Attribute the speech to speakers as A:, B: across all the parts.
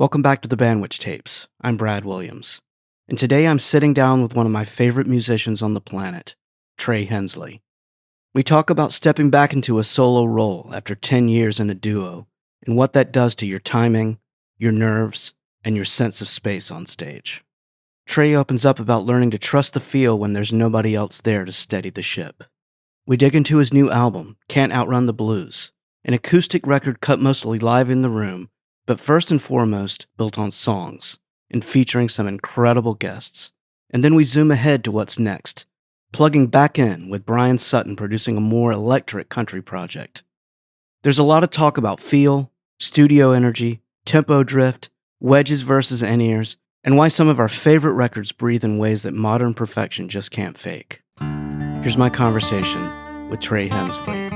A: Welcome back to the Bandwich Tapes. I'm Brad Williams, and today I'm sitting down with one of my favorite musicians on the planet, Trey Hensley. We talk about stepping back into a solo role after 10 years in a duo, and what that does to your timing, your nerves, and your sense of space on stage. Trey opens up about learning to trust the feel when there's nobody else there to steady the ship. We dig into his new album, Can't Outrun the Blues, an acoustic record cut mostly live in the room, but first and foremost built on songs and featuring some incredible guests. And then we zoom ahead to what's next, plugging back in with Brian Sutton producing a more electric country project. There's a lot of talk about feel, studio energy, tempo drift, wedges versus in-ears, and why some of our favorite records breathe in ways that modern perfection just can't fake. Here's my conversation with Trey Hensley.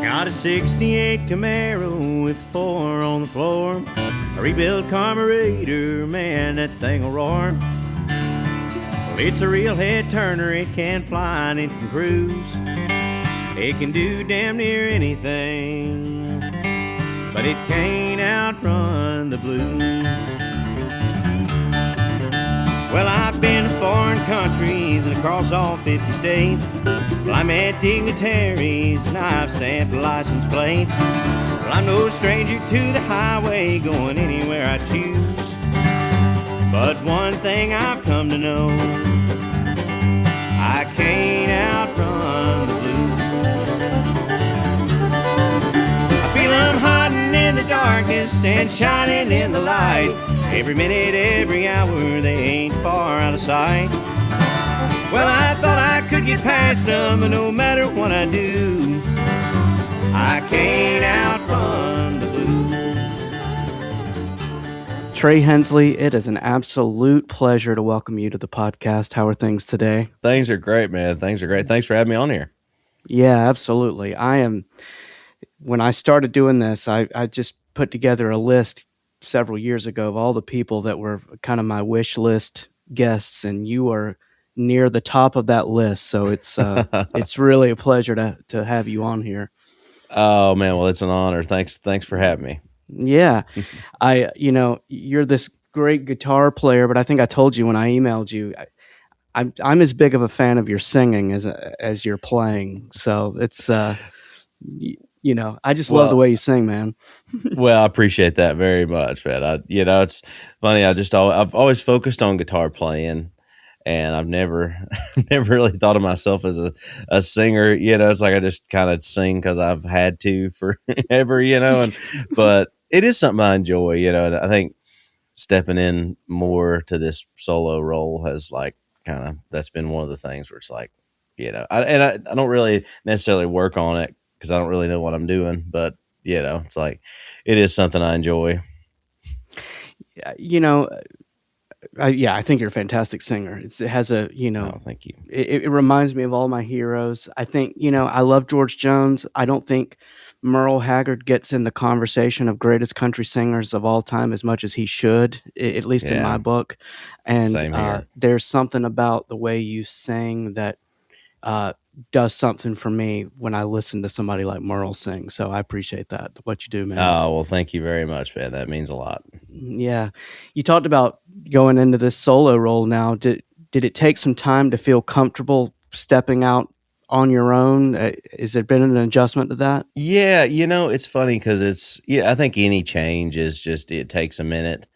B: Got a 68 Camaro with 4 on the floor. A rebuilt carburetor, man, that thing will roar. Well, it's a real head turner, it can fly and it can cruise. It can do damn near anything, but it can't outrun the blues. Well, I've been to foreign countries and across all 50 states. Well, I met dignitaries and I've stamped license plates. Well, I'm no stranger to the highway, going anywhere I choose. But one thing I've come to know, I can't outrun the blues. I feel them hiding in the darkness and shining in the light. Every minute, every hour, they ain't far out of sight. Well, I thought I could get past them, but no matter what I do, I can't outrun the blues.
A: Trey Hensley, it is an absolute pleasure to welcome you to the podcast. How are things today?
C: Things are great, man. Things are great. Thanks for having me on here.
A: Yeah, absolutely. When I started doing this, I just put together a list several years ago of all the people that were kind of my wish list guests, and you are near the top of that list. So it's it's really a pleasure to have you on here.
C: Oh man, well, it's an honor. Thanks for having me.
A: Yeah, you're this great guitar player, but I think I told you when I emailed you, I'm as big of a fan of your singing as your playing. So it's I just love the way you sing, man.
C: Well, I appreciate that very much, man. It's funny. I've always focused on guitar playing, and I've never really thought of myself as a singer. It's like I just kind of sing because I've had to forever. But it is something I enjoy. And I think stepping in more to this solo role has that's been one of the things where it's like, I don't really necessarily work on it, because I don't really know what I'm doing, but it's like it is something I enjoy.
A: I think you're a fantastic singer. It has a
C: Oh, thank you.
A: It reminds me of all my heroes. I think I love George Jones. I don't think Merle Haggard gets in the conversation of greatest country singers of all time as much as he should, at least in my book. And
C: Same here.
A: There's something about the way you sing that does something for me when I listen to somebody like Merle sing. So I appreciate that, what you do, man.
C: Oh, well, thank you very much, man. That means a lot.
A: Yeah. You talked about going into this solo role now. Did it take some time to feel comfortable stepping out on your own? Has there been an adjustment to that?
C: Yeah, it's funny because I think any change is just, it takes a minute.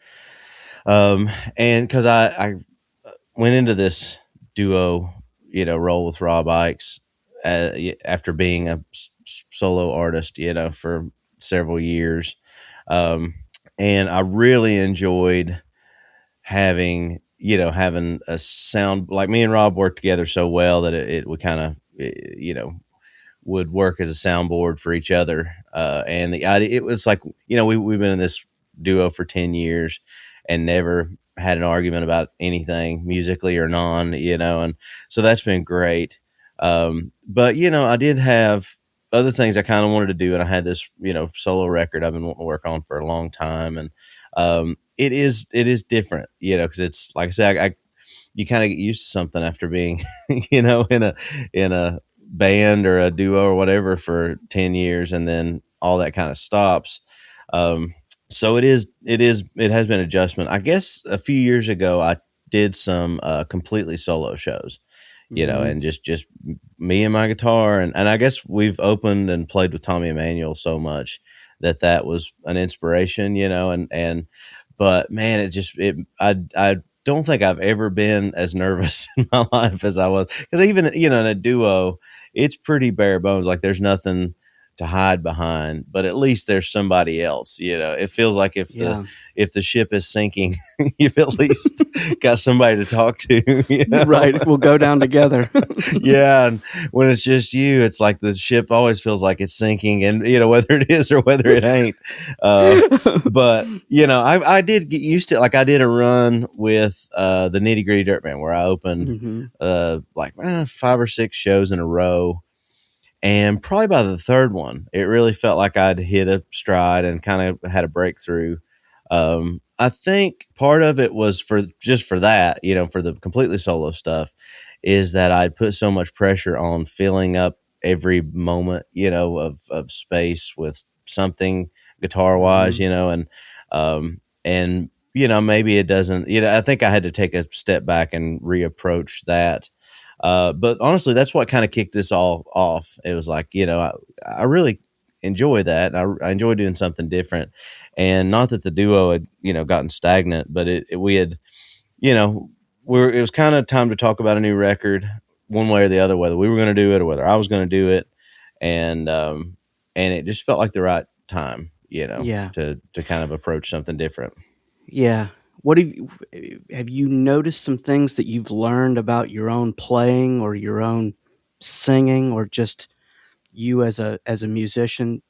C: And because I went into this duo, role with Rob Ikes after being a solo artist, for several years. And I really enjoyed having, having a sound like me and Rob worked together so well that it would kind of, would work as a soundboard for each other. And the idea, it was like, we've been in this duo for 10 years and never had an argument about anything musically or and so that's been great. But, I did have other things I kind of wanted to do. And I had this, solo record I've been wanting to work on for a long time. And it is different, because it's like I said, you kind of get used to something after being, in a band or a duo or whatever for 10 years, and then all that kind of stops. So it has been adjustment. I guess a few years ago, I did some completely solo shows, and just me and my guitar. And I guess we've opened and played with Tommy Emmanuel so much that was an inspiration, but man, I don't think I've ever been as nervous in my life as I was. Because even, in a duo, it's pretty bare bones. Like there's nothing to hide behind, but at least there's somebody else. It feels like if the ship is sinking, you've at least got somebody to talk to.
A: Right. We'll go down together.
C: Yeah. And when it's just you, it's like the ship always feels like it's sinking, and whether it is or whether it ain't. But I did get used to it. Like I did a run with the Nitty Gritty Dirt Band where I opened like 5 or 6 shows in a row. And probably by the third one, it really felt like I'd hit a stride and kind of had a breakthrough. I think part of it was for that, for the completely solo stuff, is that I'd put so much pressure on filling up every moment, of space with something guitar wise, and maybe it doesn't, I think I had to take a step back and reapproach that. But honestly, that's what kind of kicked this all off. It was like, I really enjoy that. I enjoy doing something different, and not that the duo had, gotten stagnant, but we had, it was kind of time to talk about a new record one way or the other, whether we were going to do it or whether I was going to do it. And it just felt like the right time,
A: Yeah.
C: to kind of approach something different.
A: Yeah. Have you noticed some things that you've learned about your own playing or your own singing, or just you as a musician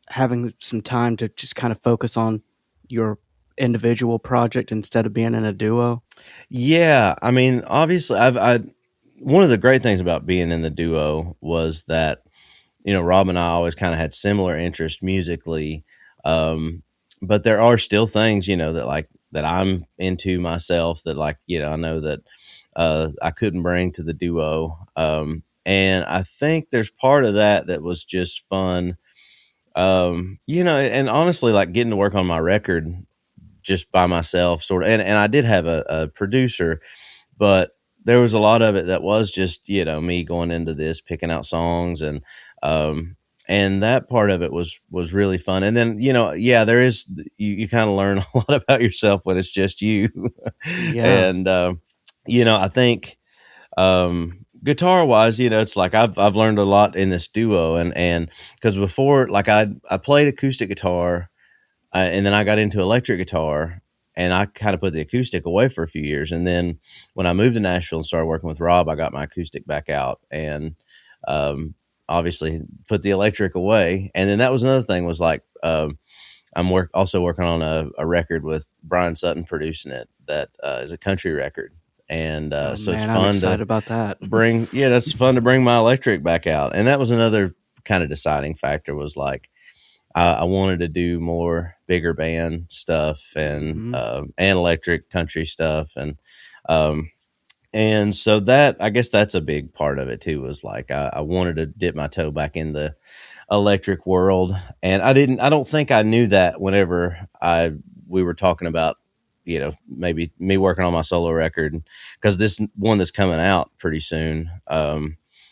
A: having some time to just kind of focus on your individual project instead of being in a duo?
C: Yeah, I mean, obviously, one of the great things about being in the duo was that, Rob and I always kind of had similar interest musically, but there are still things, that I'm into myself that, I know that I couldn't bring to the duo, and I think there's part of that was just fun, and honestly, like getting to work on my record just by myself, sort of, and I did have a producer, but there was a lot of it that was just, me going into this, picking out songs, and that part of it was really fun. And then, there is, you kind of learn a lot about yourself when it's just you.
A: Yeah.
C: And, I think, guitar wise, it's like I've learned a lot in this duo, and because before, like I played acoustic guitar, and then I got into electric guitar, and I kind of put the acoustic away for a few years. And then when I moved to Nashville and started working with Rob, I got my acoustic back out, and obviously put the electric away. And then that was another thing, was like, I'm also working on a record with Brian Sutton producing it that is a country record. And so
A: man,
C: it's
A: I'm
C: fun
A: excited
C: to
A: about that.
C: that's fun to bring my electric back out. And that was another kind of deciding factor, was like, I wanted to do more bigger band stuff, and electric country stuff. And so that, I guess that's a big part of it too, was like, I wanted to dip my toe back in the electric world. And I don't think I knew that whenever we were talking about, maybe me working on my solo record, because this one that's coming out pretty soon,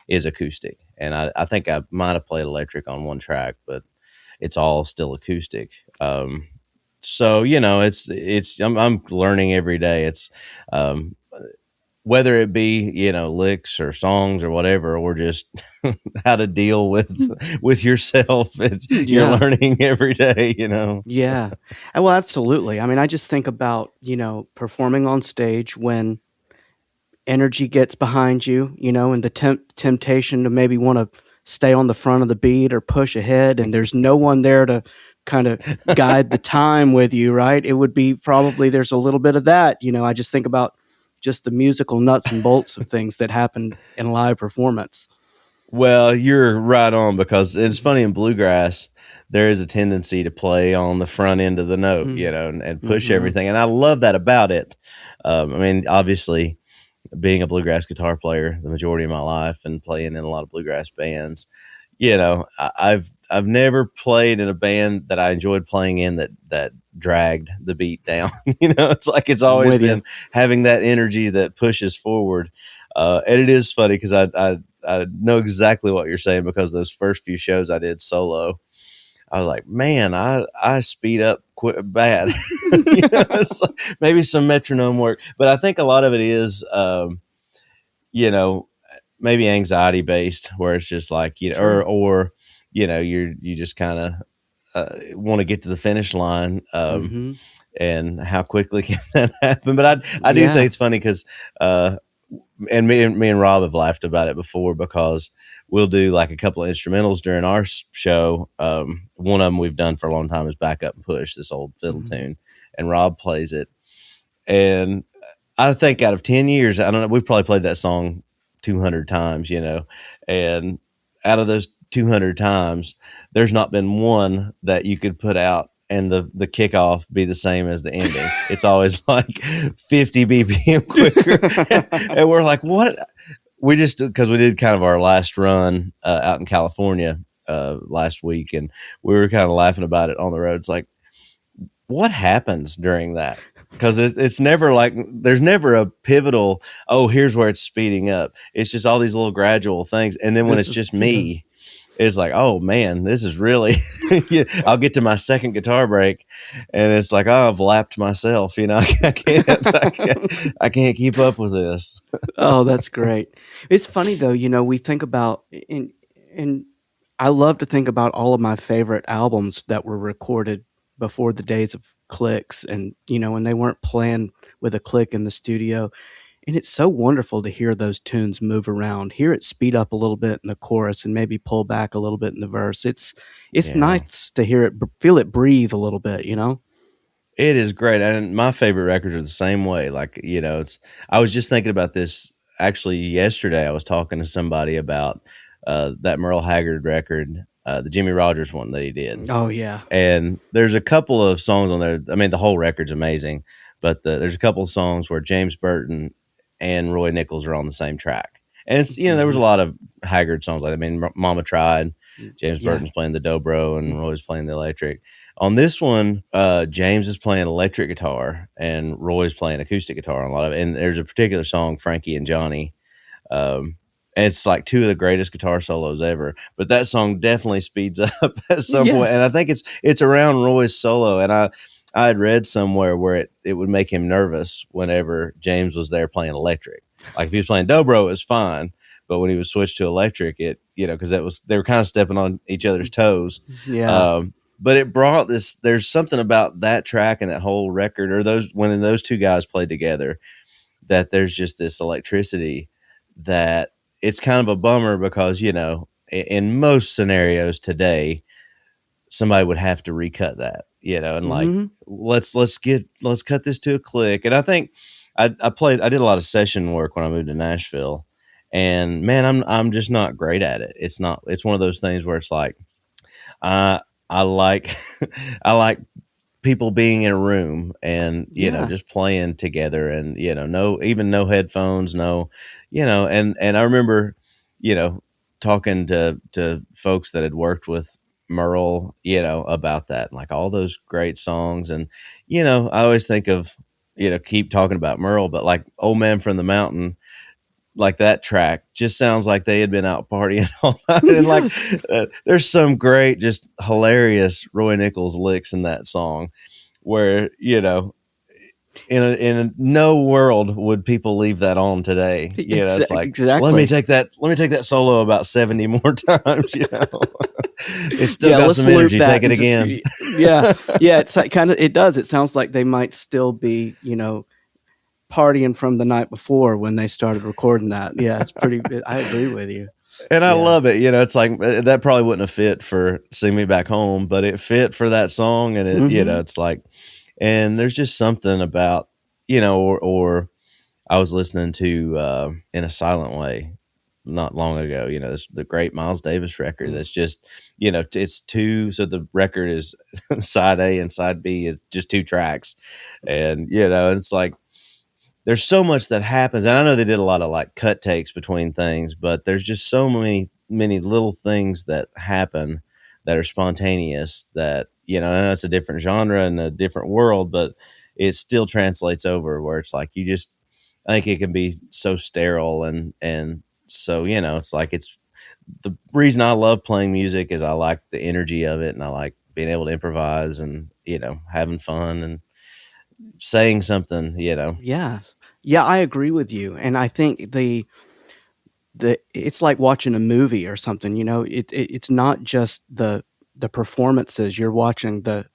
C: is acoustic. And I think I might've played electric on one track, but it's all still acoustic. So, I'm learning every day. It's, whether it be, licks or songs or whatever, or just how to deal with yourself. You're
A: Yeah.
C: learning every day.
A: Yeah. Well, absolutely. I mean, I just think about, performing on stage when energy gets behind you, and the temptation to maybe want to stay on the front of the beat or push ahead, and there's no one there to kind of guide the time with you, right? It would be probably there's a little bit of that. I just think about just the musical nuts and bolts of things that happen in live performance.
C: Well, you're right on, because it's funny, in bluegrass, there is a tendency to play on the front end of the note, and push everything. And I love that about it. I mean, obviously, being a bluegrass guitar player the majority of my life and playing in a lot of bluegrass bands, I've never played in a band that I enjoyed playing in that dragged the beat down. It's like it's always been having that energy that pushes forward. And it is funny because I know exactly what you're saying, because those first few shows I did solo, I was like, man, I speed up bad. It's like maybe some metronome work, but I think a lot of it is, maybe anxiety based, where it's just like,
A: Sure.
C: or you just kind of want to get to the finish line, and how quickly can that happen? But I do think it's funny because, and me and Rob have laughed about it before, because we'll do like a couple of instrumentals during our show. One of them we've done for a long time is Back Up and Push, this old fiddle tune, and Rob plays it. And I think out of 10 years, I don't know, we've probably played that song 200 times, and out of those 200 times, there's not been one that you could put out and the kickoff be the same as the ending. It's always like 50 BPM quicker. And we're like, what? We just, because we did kind of our last run out in California last week, and we were kind of laughing about it on the road. It's like, what happens during that? Because it's never like, there's never a pivotal, oh, here's where it's speeding up. It's just all these little gradual things. And then when it's just me, it's like, oh man, this is really, I'll get to my second guitar break and it's like, oh, I've lapped myself. I can't keep up with this.
A: Oh, that's great. It's funny though, we think about, and I love to think about all of my favorite albums that were recorded before the days of clicks, and when they weren't playing with a click in the studio. And it's so wonderful to hear those tunes move around, hear it speed up a little bit in the chorus and maybe pull back a little bit in the verse. It's nice to hear it, feel it breathe a little bit,
C: It is great. And my favorite records are the same way. Like, I was just thinking about this actually yesterday. I was talking to somebody about that Merle Haggard record, the Jimmy Rogers one that he did.
A: Oh, yeah.
C: And there's a couple of songs on there. I mean, the whole record's amazing, but there's a couple of songs where James Burton and Roy Nichols are on the same track. And it's, there was a lot of Haggard songs. Like, I mean, Mama Tried, James Burton's playing the dobro and Roy's playing the electric. On this one, James is playing electric guitar and Roy's playing acoustic guitar on a lot of it. And there's a particular song, Frankie and Johnny. And it's like two of the greatest guitar solos ever. But that song definitely speeds up at some point. And I think it's around Roy's solo. And I had read somewhere where it would make him nervous whenever James was there playing electric. Like if he was playing dobro, it was fine. But when he was switched to electric, because they were kind of stepping on each other's toes.
A: Yeah.
C: But it brought this, there's something about that track and that whole record, or when those two guys played together, that there's just this electricity that it's kind of a bummer because, in most scenarios today, somebody would have to recut that, and like, let's cut this to a click. And I think I did a lot of session work when I moved to Nashville, and man, I'm just not great at it. It's one of those things where it's like, I like I like people being in a room and just playing together, and no headphones, and I remember talking to folks that had worked with Merle about that, like all those great songs. And I always think of keep talking about Merle, but like Old Man from the Mountain, like that track just sounds like they had been out partying all night. And like, there's some great, just hilarious Roy Nichols licks in that song where, in no world would people leave that on today. You know, it's like,
A: Exactly.
C: let me take that solo about 70 more times, you know. It's still
A: Yeah,
C: got
A: let's
C: some
A: loop
C: energy.
A: that
C: Take it
A: and just
C: again.
A: yeah, it's like kind of, it does. It sounds like they might still be, partying from the night before when they started recording that. Yeah, it's pretty. I agree with you.
C: And I
A: Yeah.
C: love it. You know, it's like that probably wouldn't have fit for Sing Me Back Home, but it fit for that song. And it, you know,
A: Mm-hmm.
C: it's like, and there's just something about, you know, or I was listening to In a Silent Way not long ago, you know, the great Miles Davis record. That's just, you know, it's two. So the record is side A and side B is just two tracks. And, you know, it's like, there's so much that happens. And I know they did a lot of like cut takes between things, but there's just so many little things that happen that are spontaneous that, you know, I know it's a different genre and a different world, but it still translates over where it's like you just, I think it can be so sterile and so, you know, it's like it's the reason I love playing music is I like the energy of it and I like being able to improvise and, you know, having fun and saying something, you know.
A: Yeah. Yeah, I agree with you. And I think the it's like watching a movie or something, it's not just the performances. You're watching the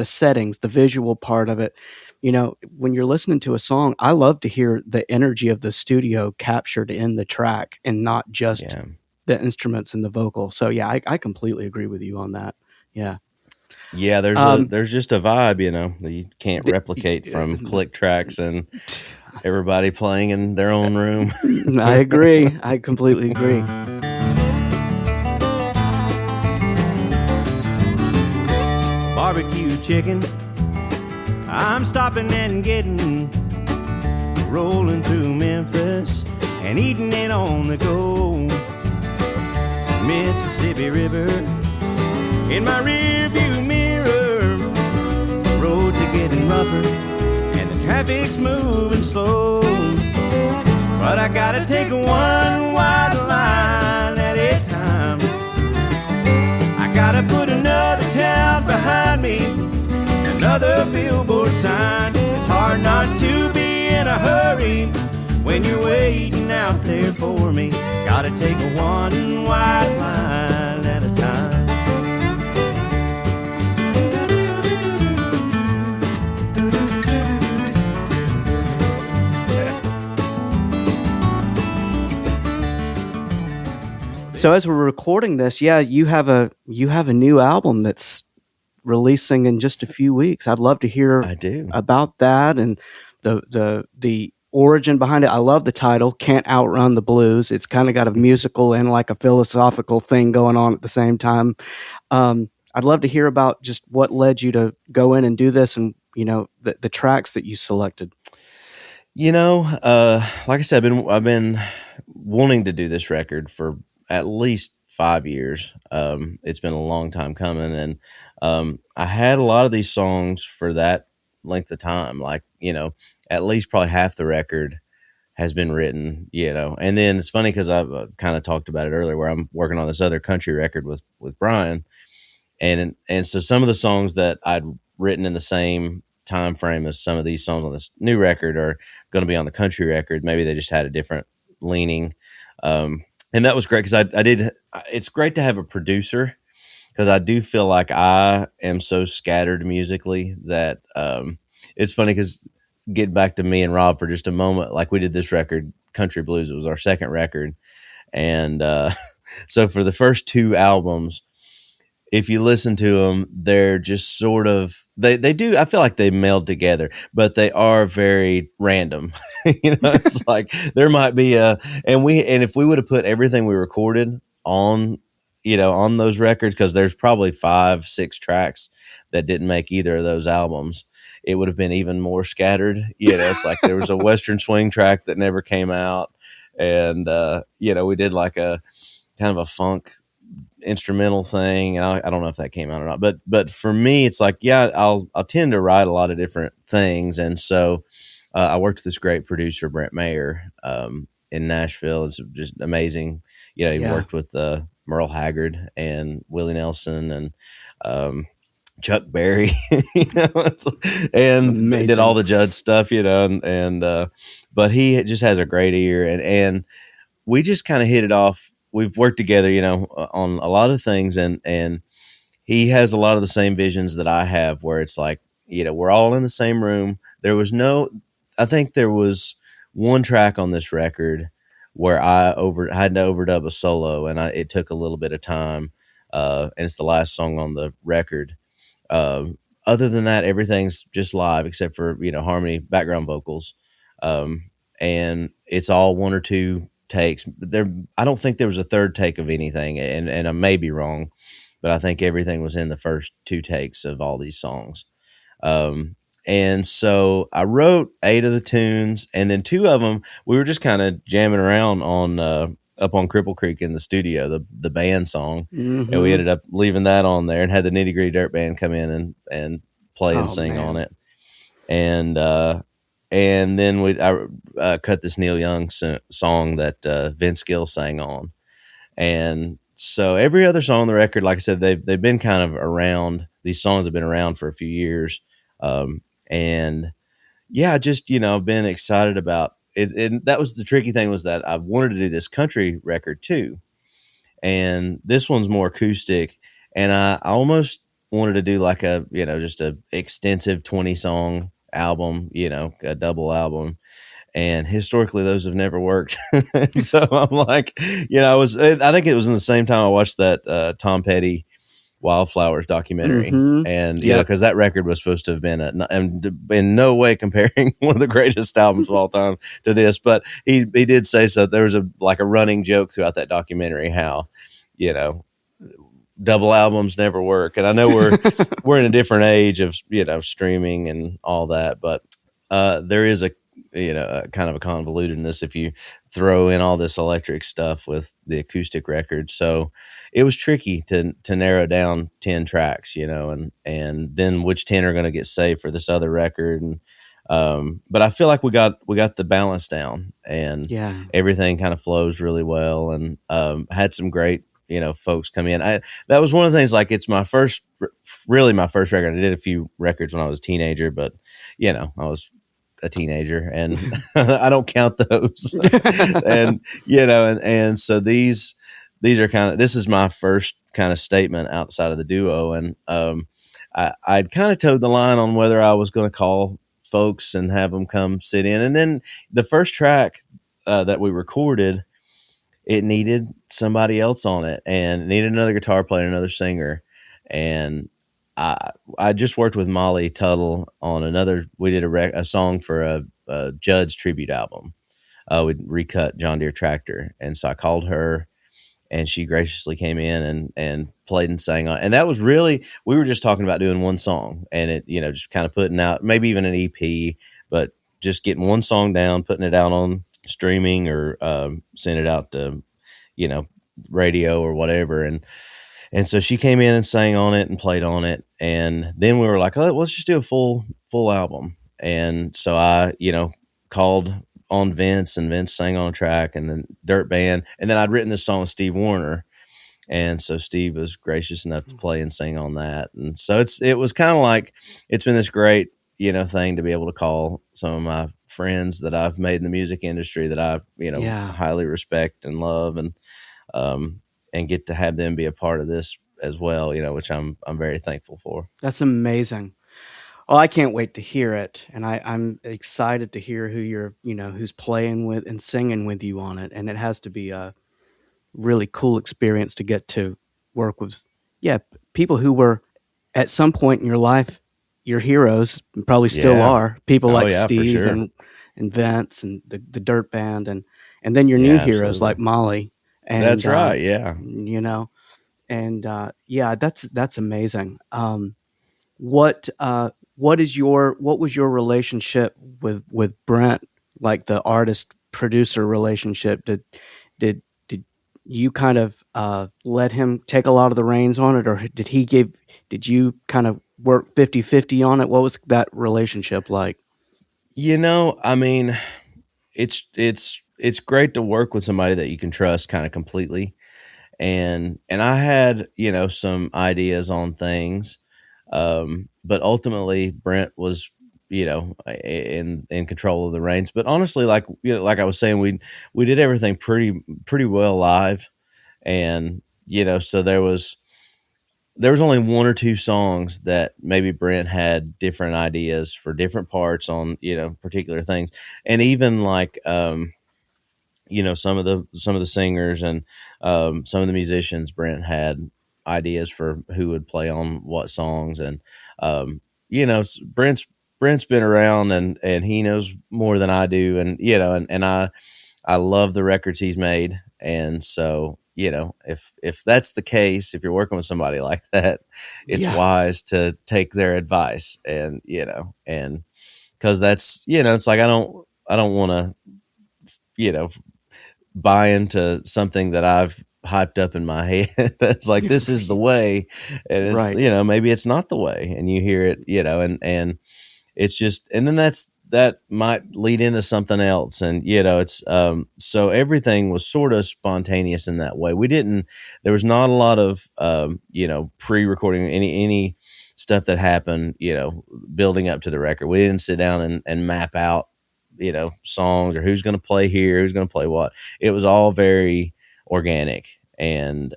A: settings, the visual part of it. When you're listening to a song, I love to hear the energy of the studio captured in the track and not just
C: Yeah.
A: the instruments and the vocal. So yeah, I completely agree with you on that. Yeah.
C: Yeah,
A: Um,
C: there's just a vibe, you know, that you can't
A: the,
C: replicate from click tracks and everybody playing in their own room.
A: I agree. I completely agree.
B: Barbecue chicken, I'm stopping and getting, rolling through Memphis and eating it on the go. Mississippi River in my rearview mirror, roads are getting rougher and the traffic's moving slow, but I gotta take one wide line at a time. I gotta put another town behind me, another billboard sign. It's hard not to be in a hurry when you're waiting out there for me. Gotta take one wide line at a time.
A: So as we're recording this, yeah, you have a new album that's releasing in just a few weeks. I'd love to hear
C: I do.
A: about that and the origin behind it. I love the title, Can't Outrun the Blues. It's kind of got a musical and like a philosophical thing going on at the same time. I'd love to hear about just what led you to go in and do this and, the tracks that you selected.
C: You know, like I said, I've been wanting to do this record for at least 5 years. It's been a long time coming, and I had a lot of these songs for that length of time. Like, you know, at least probably half the record has been written. You know, and then it's funny because I've kind of talked about it earlier, where I'm working on this other country record with Brian, and so some of the songs that I'd written in the same time frame as some of these songs on this new record are going to be on the country record. Maybe they just had a different leaning. And that was great because I did. It's great to have a producer because I do feel like I am so scattered musically that it's funny because get back to me and Rob for just a moment. Like we did this record, Country Blues. It was our second record, and so for the first two albums, if you listen to them, they're just sort of they do. I feel like they meld together, but they are very random. You know, it's like there might be and if we would have put everything we recorded on, you know, on those records, because there's probably 5-6 tracks that didn't make either of those albums, it would have been even more scattered. You know, it's like there was a Western swing track that never came out, and you know, we did like a kind of a funk instrumental thing, and I don't know if that came out or not, but for me it's like, yeah, I'll tend to write a lot of different things, and so I worked with this great producer, Brent Mayer, in Nashville. It's just amazing. You know, he
A: Yeah.
C: worked with Merle Haggard and Willie Nelson, and Chuck Berry, and did all
A: Amazing.
C: the Judd stuff, and but he just has a great ear, and we just kind of hit it off. We've worked together, on a lot of things, and he has a lot of the same visions that I have, where it's like, we're all in the same room. I think there was one track on this record where had to overdub a solo, and it took a little bit of time, and it's the last song on the record. Other than that, everything's just live except for harmony, background vocals, um, and it's all one or two takes. I don't think there was a third take of anything, and I may be wrong, but I think everything was in the first two takes of all these songs. Um, and so I wrote 8 of the tunes, and then 2 of them we were just kind of jamming around on up on Cripple Creek in the studio, the band song, and we
A: Mm-hmm.
C: ended up leaving that on there and had the Nitty Gritty Dirt Band come in and play and
A: Oh
C: sing on
A: man.
C: it, and then I cut this Neil Young song that Vince Gill sang on, and so every other song on the record, like I said, they've been kind of around. These songs have been around for a few years, and yeah, just I've been excited about it. And that was the tricky thing, was that I wanted to do this country record too, and this one's more acoustic, and I almost wanted to do like a just a extensive 20-song album, a double album, and historically those have never worked. So I'm like, I think it was in the same time I watched that Tom Petty Wildflowers documentary,
A: Mm-hmm.
C: and
A: Yep.
C: because that record was supposed to have been and in no way comparing one of the greatest albums of all time to this, but he did say so. There was a running joke throughout that documentary how you know double albums never work, and I know we're in a different age of streaming and all that, but there is a kind of a convolutedness if you throw in all this electric stuff with the acoustic record. So it was tricky to narrow down 10 tracks, and then which 10 are going to get saved for this other record. And but I feel like we got the balance down, and
A: Yeah.
C: everything kind of flows really well, and had some great folks come in. That was one of the things, like, it's really my first record. I did a few records when I was a teenager, but I was a teenager, and I don't count those. And and so these are this is my first kind of statement outside of the duo, and I'd kind of towed the line on whether I was going to call folks and have them come sit in, and then the first track that we recorded, it needed somebody else on it, and it needed another guitar player, another singer, and I just worked with Molly Tuttle on another. We did a song for a Judd's tribute album. We'd recut John Deere Tractor, and so I called her, and she graciously came in and played and sang on it. And that was really, we were just talking about doing one song, and it just kind of putting out maybe even an EP, but just getting one song down, putting it out on streaming, or send it out to you know radio or whatever. And so she came in and sang on it and played on it. And then we were like, oh, let's just do a full album. And so I, called on Vince, and Vince sang on a track, and then Dirt Band. And then I'd written this song with Steve Warner. And so Steve was gracious enough to play and sing on that. And so it was kind of like, it's been this great, thing to be able to call some of my friends that I've made in the music industry that I,
A: Yeah.
C: highly respect and love, um, and get to have them be a part of this as well, which I'm very thankful for.
A: That's amazing. Well, I can't wait to hear it, and I'm excited to hear who's playing with and singing with you on it. And it has to be a really cool experience to get to work with, people who were at some point in your life your heroes, and probably still
C: Yeah.
A: are. People
C: Oh
A: like
C: yeah, for
A: Steve
C: sure.
A: and Vince and the Dirt Band, and then your
C: Yeah,
A: new heroes like
C: absolutely.
A: Molly, and
C: That's right. Yeah.
A: you know, and yeah, that's amazing. What what was your relationship with Brent, like the artist producer relationship? Did you kind of let him take a lot of the reins on it, or did you kind of work 50-50 on it? What was that relationship like?
C: I mean, it's great to work with somebody that you can trust kind of completely. And I had, some ideas on things. But ultimately Brent was, in control of the reins. But honestly, like I was saying, we did everything pretty well live. And, so there was only one or two songs that maybe Brent had different ideas for different parts on, particular things. And even like, some of the singers and some of the musicians, Brent had ideas for who would play on what songs. And Brent's been around, and he knows more than I do. And and I love the records he's made. And so, if that's the case, if you're working with somebody like that, it's
A: Yeah.
C: wise to take their advice. And and because that's, it's like I don't want to, you know buy into something that I've hyped up in my head. It's like, this is the way. And it's,
A: Right.
C: maybe it's not the way, and you hear it, and it's just, and then that might lead into something else. And, it's, so everything was sort of spontaneous in that way. There was not a lot of, pre-recording any stuff that happened, building up to the record. We didn't sit down and map out, songs, or who's going to play here, who's going to play what. It was all very organic. And,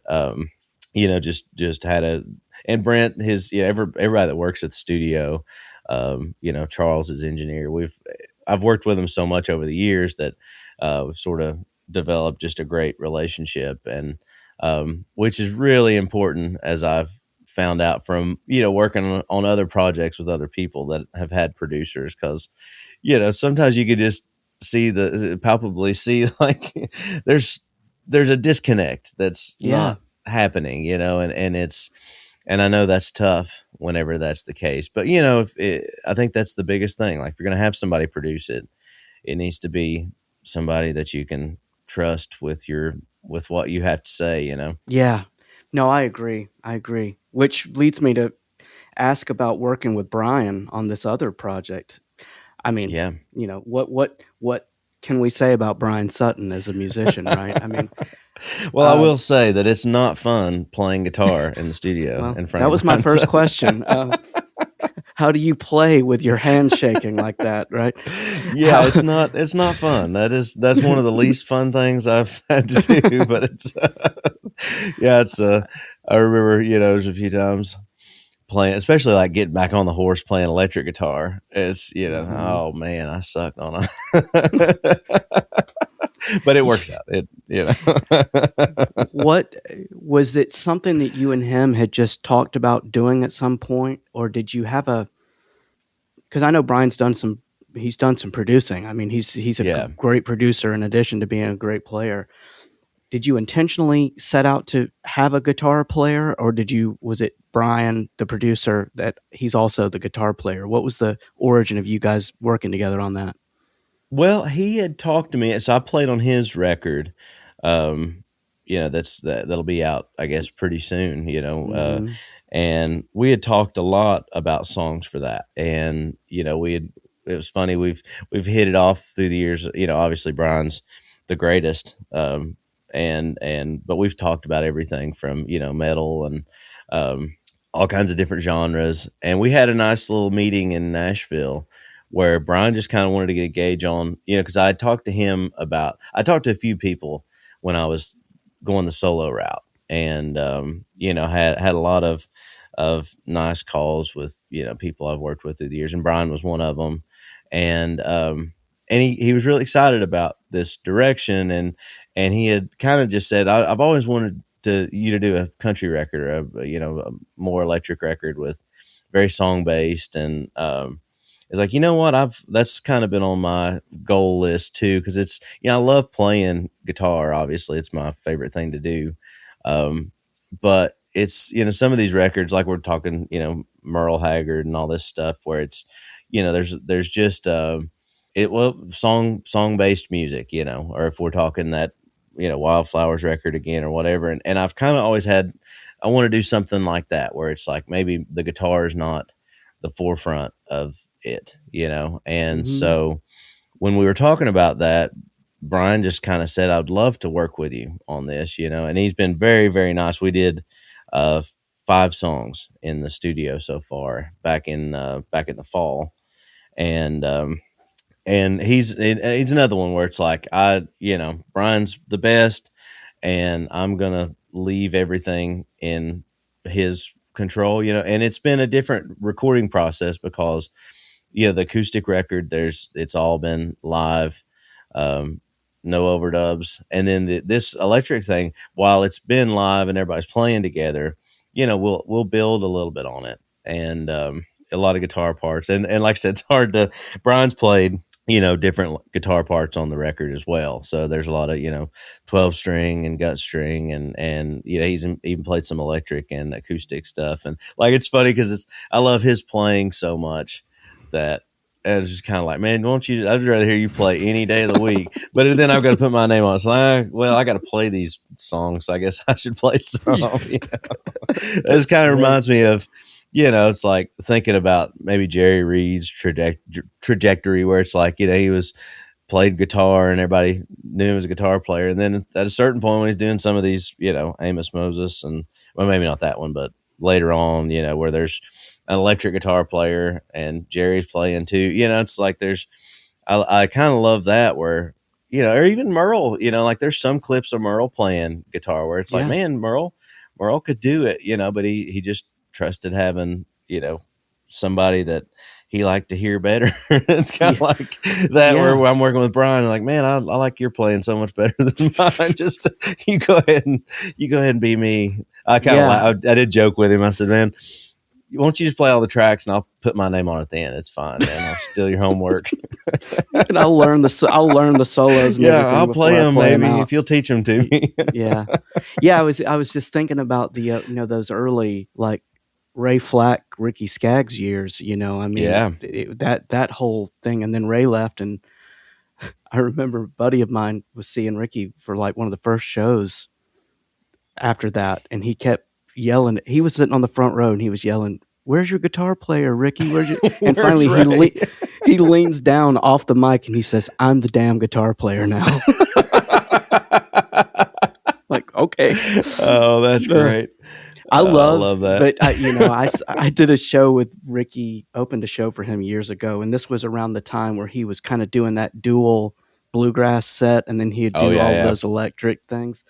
C: just had and Brent, everybody that works at the studio, Charles is engineer. I've worked with him so much over the years that we've sort of developed just a great relationship. And which is really important, as I've found out from, working on other projects with other people that have had producers. Because, sometimes you could just palpably see, like, there's a disconnect that's
A: Yeah.
C: not happening, and I know that's tough whenever that's the case. But, I think that's the biggest thing. Like, if you're going to have somebody produce it, it needs to be somebody that you can trust with what you have to say.
A: Yeah. No, I agree. I agree. Which leads me to ask about working with Brian on this other project. I mean,
C: Yeah.
A: what can we say about Brian Sutton as a musician, right? I mean,
C: Well, I will say that it's not fun playing guitar in the studio
A: well,
C: in front
A: that
C: of
A: was my
C: Brian
A: first
C: Sutton.
A: question. How do you play with your hands shaking like that, right?
C: Yeah, it's not fun. That's one of the least fun things I've had to do. But it's yeah, it's I remember, there's a few times playing, especially like getting back on the horse playing electric guitar. It's,
A: Mhm.
C: oh man, I suck on it. But it works out.
A: What was it, something that you and him had just talked about doing at some point, or did you have because I know he's done some producing. I mean, he's a
C: Yeah.
A: great producer in addition to being a great player. Did you intentionally set out to have a guitar player, or was it Brian, the producer, that he's also the guitar player? What was the origin of you guys working together on that?
C: Well, he had talked to me, so I played on his record. Um, that'll be out, I guess, pretty soon.
A: Hmm.
C: And we had talked a lot about songs for that. And it was funny, we've hit it off through the years. Obviously Brian's the greatest. But we've talked about everything from, metal and all kinds of different genres. And we had a nice little meeting in Nashville where Brian just kind of wanted to get a gauge on, because I talked to a few people when I was going the solo route. And had a lot of nice calls with, people I've worked with through the years, and Brian was one of them. And he was really excited about this direction. And he had kind of just said, I've always wanted you to do a country record, or a more electric record with very song based. And it's like, that's kind of been on my goal list too, because it's, I love playing guitar. Obviously, it's my favorite thing to do. But it's, some of these records, like we're talking, Merle Haggard and all this stuff, where it's, there's just song based music, or if we're talking that, Wildflowers record again or whatever. And I've kind of always I want to do something like that, where it's like maybe the guitar is not the forefront of it. And
A: Hmm.
C: so when we were talking about that, Brian just kind of said, I'd love to work with you on this, and he's been very, very nice. We did 5 songs in the studio so far back in the fall. And he's another one where it's like, Brian's the best, and I'm gonna leave everything in his control, and it's been a different recording process because the acoustic record, it's all been live, um, no overdubs, and then this electric thing, while it's been live and everybody's playing together, we'll build a little bit on it, and a lot of guitar parts, and like I said, it's hard to. Brian's played different guitar parts on the record as well, so there's a lot of 12 string and gut string, and he's even played some electric and acoustic stuff, and like it's funny because I love his playing so much that it's just kind of like, man, won't you? I'd rather hear you play any day of the week. But then I've got to put my name on it. It's like, well, I got to play these songs, so I guess I should play some. It kind of reminds me of, it's like thinking about maybe Jerry Reed's trajectory, where it's like, he was played guitar and everybody knew him as a guitar player. And then at a certain point when he's doing some of these, Amos Moses, and well, maybe not that one, but later on, where there's an electric guitar player and Jerry's playing too, it's like I kind of love that where, or even Merle, like there's some clips of Merle playing guitar where it's like, man, Merle could do it, but he just trusted having, somebody that he liked to hear better. It's kind of like that where I'm working with Brian, like, man, I like your playing so much better than mine. Just you go ahead and be me. I kind of I did joke with him. I said, man, won't you just play all the tracks and I'll put my name on it at the end? It's fine, man. I'll steal your homework.
A: And I'll learn the solos. And
C: I'll play them maybe if you'll teach them to me.
A: Yeah. I was just thinking about the those early like Ray Flack, Ricky Skaggs years. That whole thing, and then Ray left, and I remember a buddy of mine was seeing Ricky for like one of the first shows after that, and he kept yelling. He was sitting on the front row and he was yelling, "Where's your guitar player, Ricky? Where's your?" And finally he leans down off the mic and he says, "I'm the damn guitar player now." Like, okay.
C: Oh, that's great.
A: I love
C: that.
A: But I did a show with Ricky, opened a show for him years ago, and this was around the time where he was kind of doing that dual bluegrass set, and then he'd do those electric things.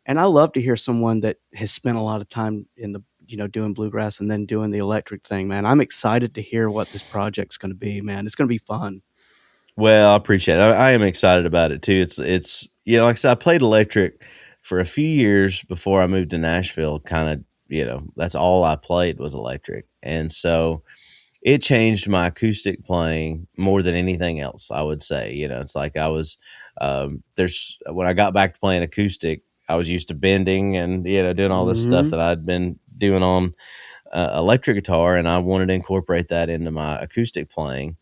A: And I love to hear someone that has spent a lot of time in the doing bluegrass and then doing the electric thing, man. I'm excited to hear what this project's going to be, man. It's going to be fun.
C: Well, I appreciate it. I am excited about it too. It's like I said, I played electric for a few years before I moved to Nashville. Kind of, that's all I played was electric, and so it changed my acoustic playing more than anything else, I would say. It's like I was when I got back to playing acoustic, I was used to bending and doing all this stuff that I'd been doing on electric guitar, and I wanted to incorporate that into my acoustic playing.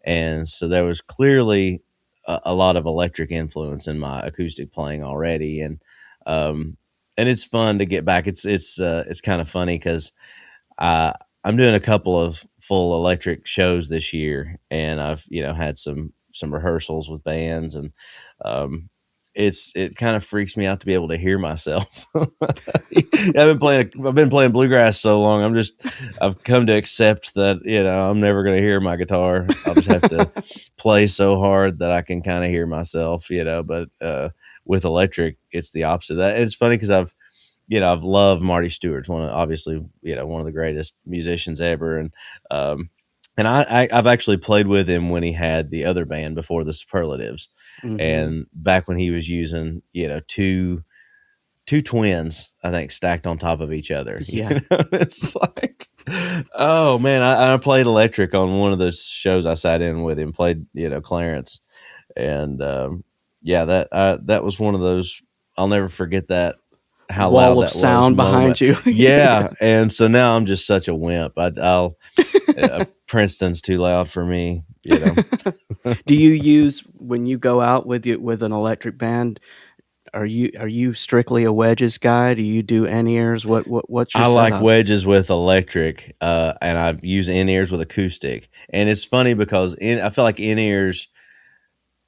C: And so there was clearly a lot of electric influence in my acoustic playing already, and it's fun to get back. It's kind of funny because I'm doing a couple of full electric shows this year, and I've had some rehearsals with bands, and it kind of freaks me out to be able to hear myself. I've been playing bluegrass so long. I've come to accept that, I'm never going to hear my guitar. I'll just have to play so hard that I can kind of hear myself, but, with electric, it's the opposite of that. It's funny because I've loved Marty Stewart's one of the greatest musicians ever. And I've actually played with him when he had the other band before the Superlatives. Mm-hmm. And back when he was using, two twins, I think, stacked on top of each other.
A: Yeah.
C: It's like, oh man, I played electric on one of the shows I sat in with him, played, Clarence. And, that was one of those, I'll never forget that. How
A: wall
C: loud
A: of
C: that
A: sound
C: was
A: behind you.
C: Yeah. And so now I'm just such a wimp. Princeton's too loud for me,
A: Do you use, when you go out with an electric band, are you strictly a wedges guy? Do you do in-ears? What's your
C: I
A: setup?
C: like wedges with electric, and I use in-ears with acoustic. And it's funny because I feel like in-ears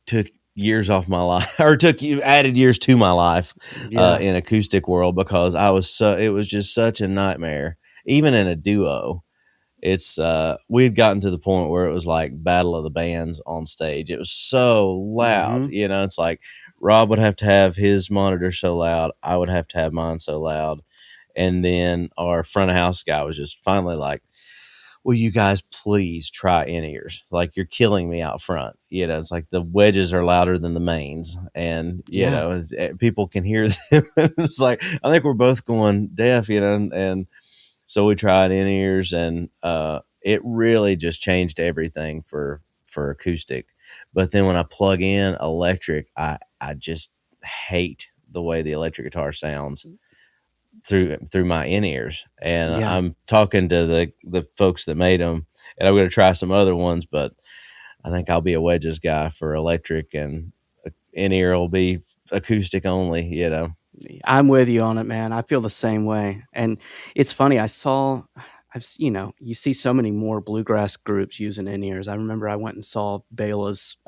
C: took years off my life, or added years to my life
A: Yeah.
C: in acoustic world, because it was just such a nightmare. Even in a duo, we had gotten to the point where it was like battle of the bands on stage. It was so loud, it's like Rob would have to have his monitor so loud, I would have to have mine so loud, and then our front of house guy was just finally like, will you guys please try in-ears? Like, you're killing me out front. It's like the wedges are louder than the mains, and people can hear them. It's like, I think we're both going deaf, and so we tried in-ears, and it really just changed everything for acoustic. But then when I plug in electric, I just hate the way the electric guitar sounds through my in-ears. And I'm talking to the folks that made them, and I'm going to try some other ones, but I think I'll be a wedges guy for electric, and in-ear will be acoustic only,
A: I'm with you on it, man. I feel the same way. And it's funny. You see so many more bluegrass groups using in-ears. I remember I went and saw Bela's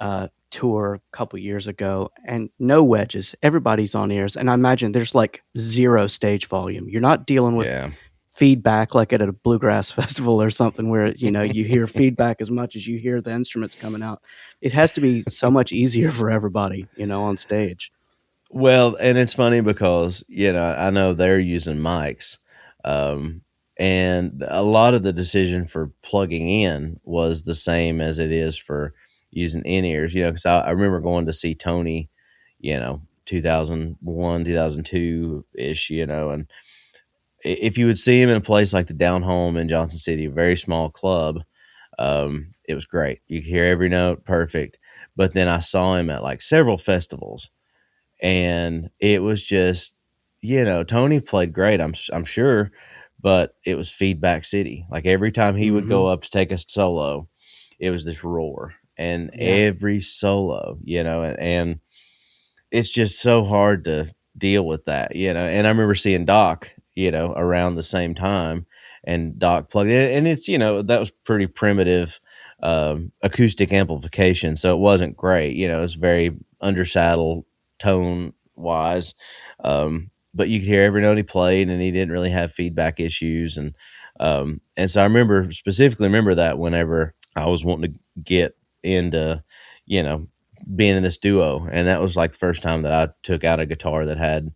A: tour a couple years ago, and no wedges. Everybody's on ears. And I imagine there's like zero stage volume. You're not dealing with feedback like at a bluegrass festival or something where, you hear feedback as much as you hear the instruments coming out. It has to be so much easier for everybody, on stage.
C: Well, and it's funny because, I know they're using mics, and a lot of the decision for plugging in was the same as it is for using in-ears, because I remember going to see Tony, 2001, 2002-ish, and if you would see him in a place like the Down Home in Johnson City, a very small club, it was great. You could hear every note perfect. But then I saw him at like several festivals, and it was just, Tony played great, I'm sure, but it was feedback city. Like every time he would go up to take a solo, it was this roar, and every solo, and it's just so hard to deal with that, And I remember seeing Doc, around the same time, and Doc plugged in, and it's, that was pretty primitive acoustic amplification, so it wasn't great, it was very undersaddle tone wise, but you could hear every note he played, and he didn't really have feedback issues, and so I specifically remember that whenever I was wanting to get into being in this duo, and that was like the first time that I took out a guitar that had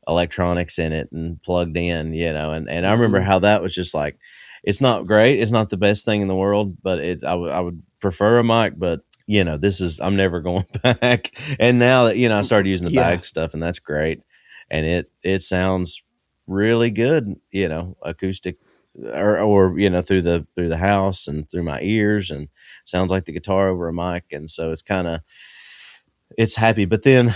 C: electronics in it and plugged in, and I remember how that was just like, it's not great, it's not the best thing in the world, but I would prefer a mic, but I'm never going back. And now that, I started using the bag stuff, and that's great. And it sounds really good, acoustic or through the house and through my ears, and sounds like the guitar over a mic. And so it's happy. But then,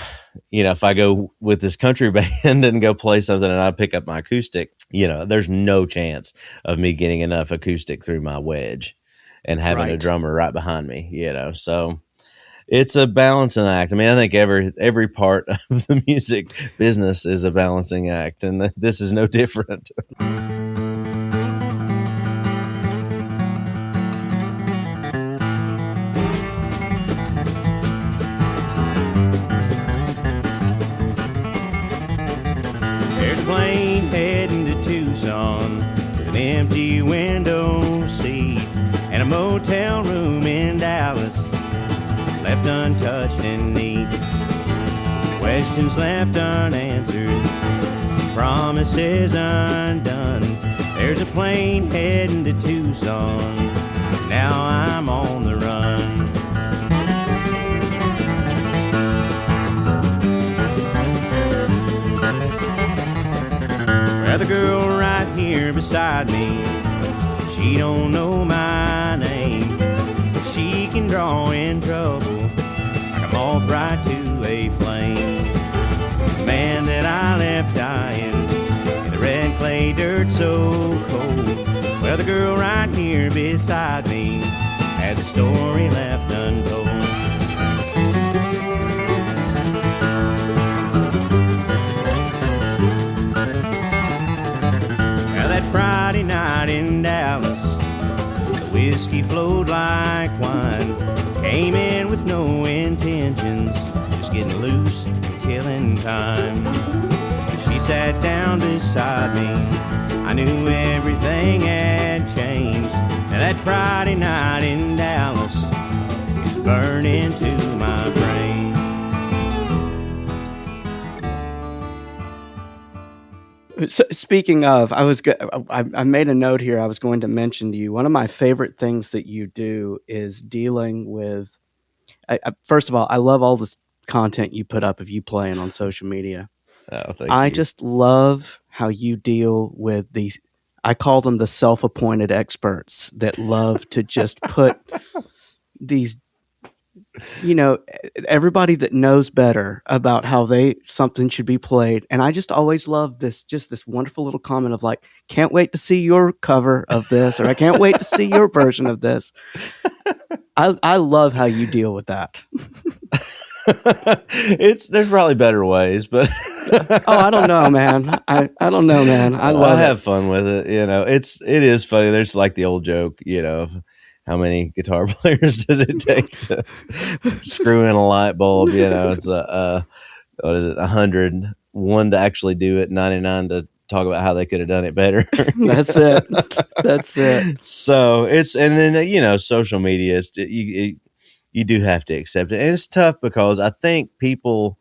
C: if I go with this country band and go play something and I pick up my acoustic, there's no chance of me getting enough acoustic through my wedge and having a drummer right behind me, so it's a balancing act. I mean, I think every part of the music business is a balancing act, and this is no different.
B: There's a plane heading to Tucson with an empty window seat and a motel room in Dallas left untouched and neat. Questions left unanswered, promises undone. There's a plane heading to Tucson, now I'm on the run. Well, the girl right here beside me, she don't know my name, but she can draw in trouble like a moth right to a flame. The man that I left dying in the red clay dirt so cold. Well, the girl right here beside me has a story left untold. Well, that Friday night in Dallas, the whiskey flowed like wine. Came in with no intentions killing time. She sat down beside me. I knew everything had changed. And that Friday night in Dallas is burned into my brain.
A: So, speaking of, I made a note here. I was going to mention to you, one of my favorite things that you do is dealing with. First of all, I love all this content you put up of you playing on social media.
C: Oh, thank
A: I
C: you.
A: just love how you deal with these. I call them the self-appointed experts that love to just put these, everybody that knows better about how something should be played. And I just always love this wonderful little comment of like, can't wait to see your cover of this, or I can't wait to see your version of this. I love how you deal with that.
C: There's probably better ways, but
A: I don't know, man. I don't know, man. I
C: have fun with it. It is funny. There's like the old joke, of how many guitar players does it take to screw in a light bulb? It's what is it? 100, one to actually do it, 99 to talk about how they could have done it better.
A: That's it.
C: So and then social media is you do have to accept it, and it's tough because I think people,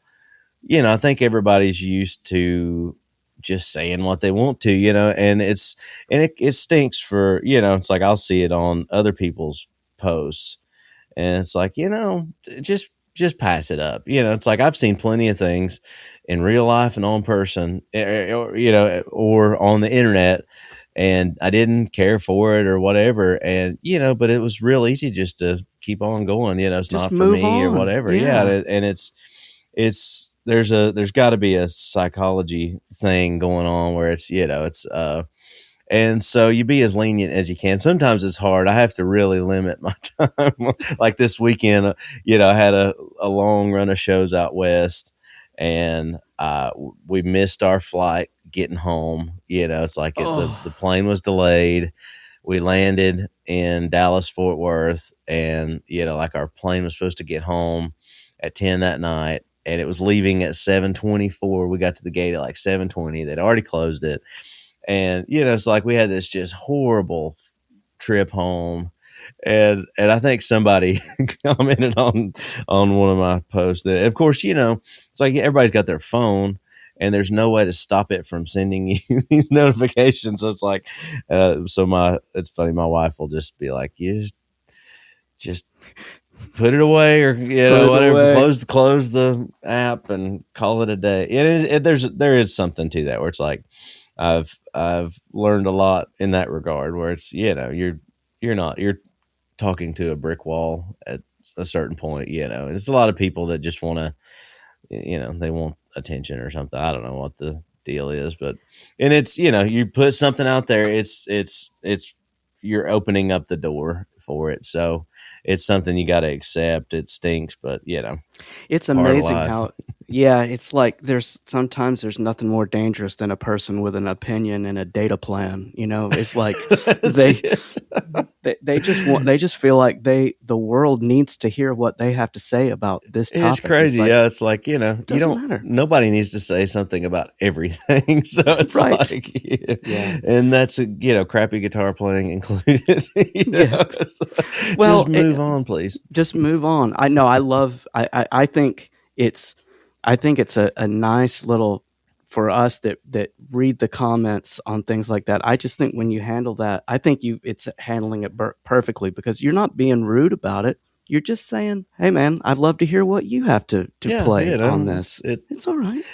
C: I think everybody's used to just saying what they want to, and it stinks for, it's like I'll see it on other people's posts and it's like, just pass it up. It's like I've seen plenty of things in real life and on person or on the internet, and I didn't care for it or whatever. And, but it was real easy just to keep on going, it's
A: just
C: not for me
A: on.
C: or whatever. Yeah. And there's got to be a psychology thing going on where it's, and so you be as lenient as you can. Sometimes it's hard. I have to really limit my time. Like this weekend, I had a long run of shows out west, and we missed our flight getting home. It's like the plane was delayed. We landed in Dallas, Fort Worth, and, like our plane was supposed to get home at 10 that night, and it was leaving at 7:24. We got to the gate at like 7:20. They'd already closed it. And, it's like we had this just horrible trip home. And I think somebody commented on one of my posts that, of course, it's like everybody's got their phone and there's no way to stop it from sending you these notifications. So it's like, it's funny. My wife will just be like, you just put it away, or whatever. Close the app and call it a day. There is something to that where it's like I've learned a lot in that regard where it's you're talking to a brick wall at a certain point. It's a lot of people that just want to they want attention or something. I don't know what the deal is, but and it's you put something out there, it's you're opening up the door for it. So it's something you got to accept. It stinks, but
A: it's amazing how, it's like sometimes there's nothing more dangerous than a person with an opinion and a data plan. It's like they just feel like the world needs to hear what they have to say about this topic.
C: It's crazy.
A: It's like,
C: it's like, you don't
A: matter.
C: Nobody needs to say something about everything. So it's
A: right.
C: Like, and that's crappy guitar playing included.
A: Well,
C: just move on, please.
A: Just move on. I think it's a nice little, for us that read the comments on things like that. I just think when you handle that, I think it's handling it perfectly, because you're not being rude about it. You're just saying, hey man, I'd love to hear what you have to play on this. It's all right.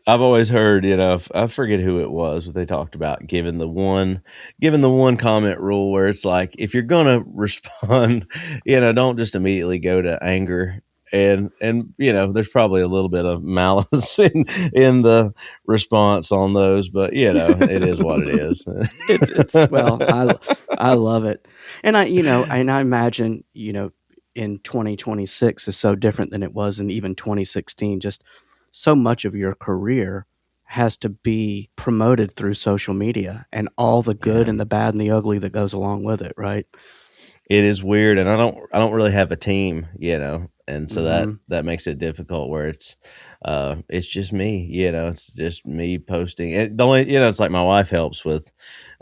C: I've always heard, I forget who it was, but they talked about giving the one comment rule, where it's like, if you're going to respond, don't just immediately go to anger. And there's probably a little bit of malice in the response on those, but it is what it is.
A: Well, I love it. And I imagine, in 2026 is so different than it was in even 2016. Just so much of your career has to be promoted through social media, and all the good and the bad and the ugly that goes along with it, right?
C: it is weird, and I don't really have a team, and so that
A: Hmm.
C: that makes it difficult where it's just me, it's just me posting. The only, it's like my wife helps with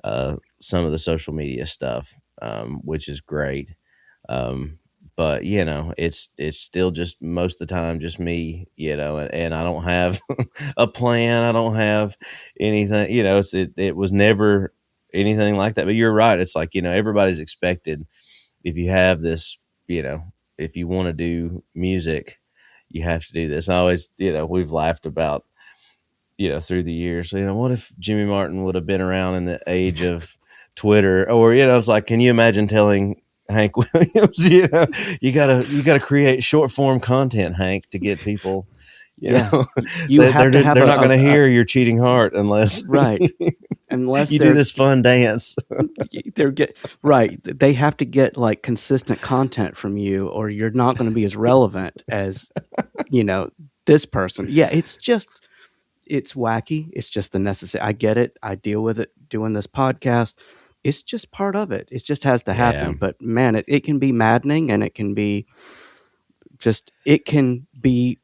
C: some of the social media stuff, which is great. Um, but it's still just most of the time just me, and I don't have a plan. I don't have anything, it was never anything like that. But you're right. It's like, everybody's expected, if you have this, if you want to do music, you have to do this. I always, we've laughed about, through the years, what if Jimmy Martin would have been around in the age of Twitter, or, it's like, can you imagine telling Hank Williams, you gotta create short form content, Hank, to get people,
A: Yeah, you
C: they,
A: have
C: they're,
A: to have
C: they're not going to hear your cheating heart unless
A: right. Unless
C: you do this fun dance.
A: they're get right, they have to get like consistent content from you, or you're not going to be as relevant as you know this person. Yeah, it's wacky. It's just the necessary. I get it. I deal with it doing this podcast. It's just part of it. It just has to
C: Yeah.
A: happen. But man, it can be maddening, and it can be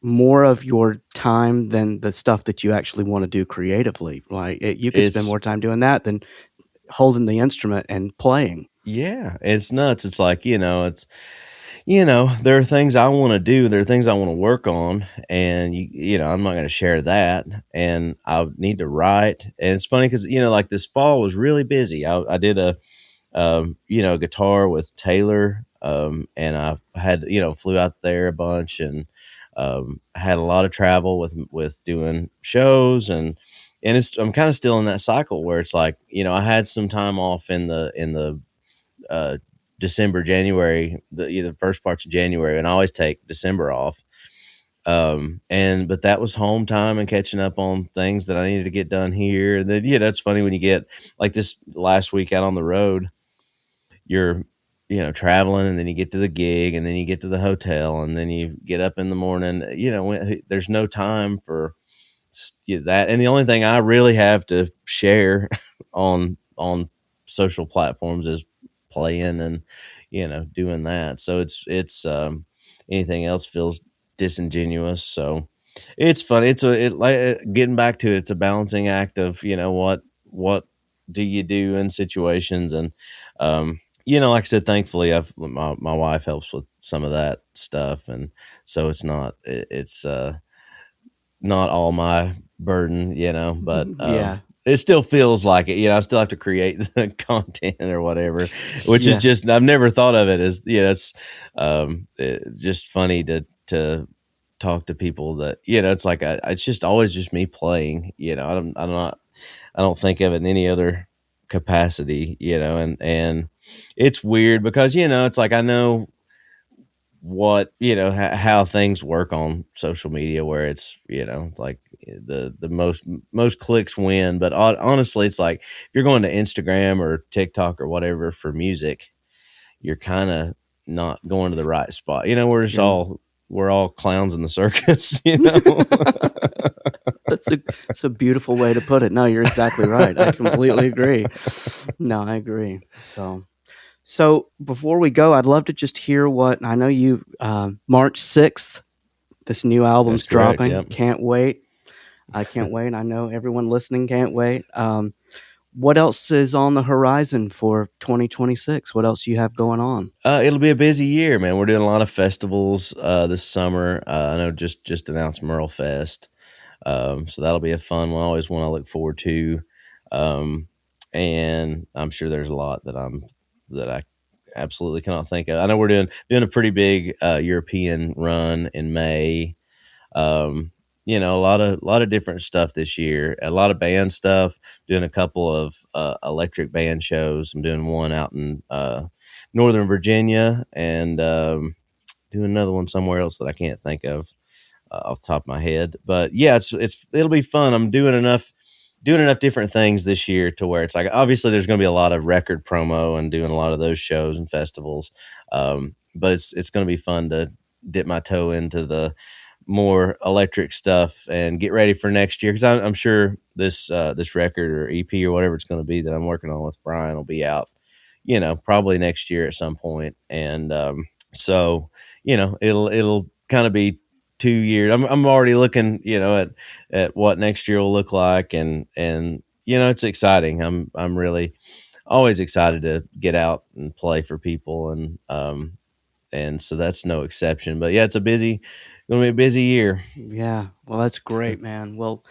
A: more of your time than the stuff that you actually want to do creatively. Like you can spend
C: It's
A: more time doing that than holding the instrument and playing.
C: Yeah, it's nuts. It's like, there are things I want to do, there are things I want to work on, and I'm not going to share that, and I need to write. And it's funny because, like this fall was really busy. I did guitar with Taylor, and I had, flew out there a bunch, and I had a lot of travel with doing shows, and I'm kind of still in that cycle where it's like, I had some time off in the uh, December, January, the first parts of January, and I always take December off. But that was home time and catching up on things that I needed to get done here. And then, it's funny when you get like this last week out on the road, you're, traveling, and then you get to the gig, and then you get to the hotel, and then you get up in the morning, there's no time for that. And the only thing I really have to share on social platforms is playing and doing that. So it's anything else feels disingenuous. So it's funny. Like getting back to it, it's a balancing act of what do you do in situations. And like I said, thankfully my wife helps with some of that stuff, and so it's not all my burden, but
A: Yeah,
C: it still feels like it. I still have to create the content or whatever, which is
A: yeah,
C: just, I've never thought of it as, it's just funny to talk to people that, it's like, it's just always just me playing, I don't think of it in any other capacity, and it's weird because, it's like, I know what how things work on social media, where it's like the most clicks win. But honestly, it's like if you're going to Instagram or TikTok or whatever for music, you're kind of not going to the right spot.
A: you're
C: We're all clowns in the circus.
A: that's a beautiful way to put it. No, you're exactly right. I completely agree. No, I agree. So before we go, I'd love to just hear what I know you March 6th, this new album's
C: That's correct.
A: dropping.
C: Yep.
A: Can't wait. I can't wait. I know everyone listening can't wait. What else is on the horizon for 2026? What else you have going on?
C: It'll be a busy year, man. We're doing a lot of festivals this summer. I know just announced Merle Fest. So that'll be a fun one. Always one I look forward to. Um, and I'm sure there's a lot that I absolutely cannot think of. I know we're doing a pretty big European run in May. A lot of different stuff this year. A lot of band stuff. Doing a couple of electric band shows. I'm doing one out in Northern Virginia, and doing another one somewhere else that I can't think of off the top of my head. But yeah, it'll be fun. I'm doing enough different things this year to where it's like, obviously there's going to be a lot of record promo and doing a lot of those shows and festivals. But it's going to be fun to dip my toe into the more electric stuff and get ready for next year. Cause I'm sure this record or EP or whatever it's going to be that I'm working on with Brian will be out, probably next year at some point. And so it'll kind of be 2 years. I'm already looking at what next year will look like, and it's exciting. I'm really always excited to get out and play for people, and so that's no exception. But yeah, it's gonna be a busy year.
A: Yeah. Well, that's great, man. Well,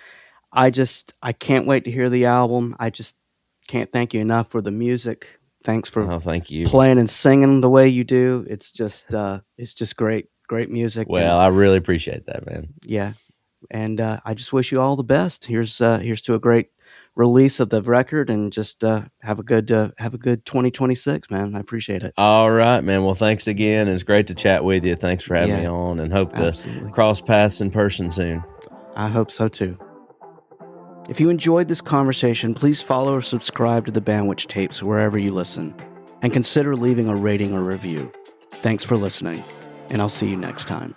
A: I can't wait to hear the album. I just can't thank you enough for the music. Thanks for
C: Thank you.
A: playing and singing the way you do. It's just great music.
C: Well, I really appreciate that, man.
A: Yeah. And I just wish you all the best. Here's to a great release of the record, and just have a good 2026, man. I appreciate it.
C: All right, man. Well, thanks again. It's great to chat with you. Thanks for having me on, and hope
A: absolutely.
C: to cross paths in person soon.
A: I hope so too. If you enjoyed this conversation, please follow or subscribe to the Bandwich Tapes wherever you listen, and consider leaving a rating or review. Thanks for listening, and I'll see you next time.